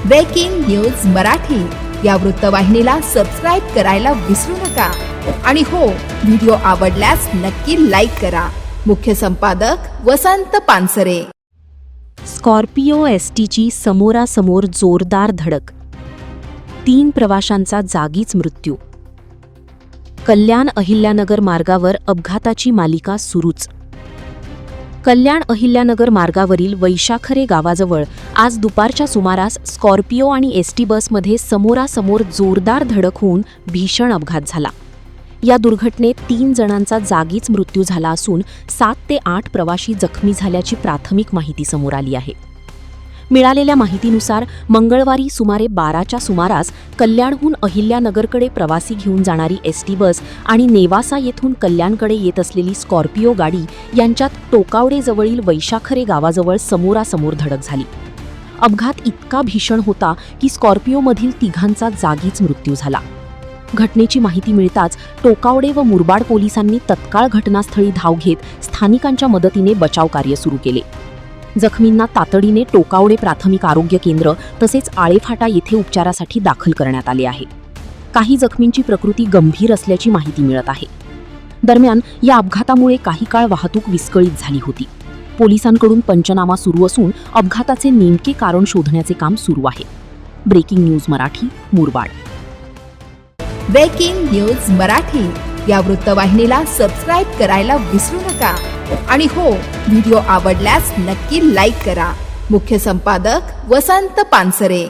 Breaking news Marathi या वृत्तवाहिनीला subscribe करायला विसरू नका आणि हो, व्हिडिओ आवडल्यास नक्की लाईक करा। मुख्य संपादक वसंत पानसरे। स्कॉर्पिओ एसटीची समोरासमोर जोरदार धडक, 3 प्रवाशांचा जागीच मृत्यू। कल्याण अहिल्यानगर मार्गावर अपघाताची मालिका सुरूच। कल्याण अहिल्यानगर मार्गावरील वैशाखरे गावाजवळ आज दुपारच्या सुमारास स्कॉर्पिओ आणि एसटी बसमध्ये समोरासमोर जोरदार धडक होऊन भीषण अपघात झाला। या दुर्घटनेत 3 जणांचा जागीच मृत्यू झाला असून 7 ते 8 प्रवाशी जखमी झाल्याची प्राथमिक माहिती समोर आली आहे। मिळालेल्या माहितीनुसार मंगळवारी सुमारे 12च्या सुमारास कल्याणहून अहिल्यानगरकडे प्रवासी घेऊन जाणारी एसटी बस आणि नेवासा येथून कल्याणकडे येत असलेली स्कॉर्पिओ गाडी यांच्यात टोकावडेजवळील वैशाखरे गावाजवळ समोरासमोर धडक झाली। अपघात इतका भीषण होता की स्कॉर्पिओमधील 3घांचा जागीच मृत्यू झाला। घटनेची माहिती मिळताच टोकावडे व मुरबाड पोलिसांनी तत्काळ घटनास्थळी धाव घेत स्थानिकांच्या मदतीने बचाव कार्य सुरू केले। जखमींना तातडीने टोकावडे प्राथमिक आरोग्य केंद्र तसेच आळेफाटा येथे उपचारासाठी दाखल करण्यात आले आहे। काही जखमींची प्रकृती गंभीर असल्याची माहिती मिळत आहे। दरम्यान या अपघातामुळे काही काळ वाहतूक विस्कळीत झाली होती। पोलिसांकडून पंचनामा सुरू असून अपघाताचे नेमके कारण शोधण्याचे काम सुरू आहे। Breaking news Marathi, Murbad. Breaking news Marathi या वृत्तवाहिनीला सबस्क्राईब करायला विसरू नका आणि हो, व्हिडिओ आवडल्यास नक्की लाईक करा। मुख्य संपादक वसंत पानसरे।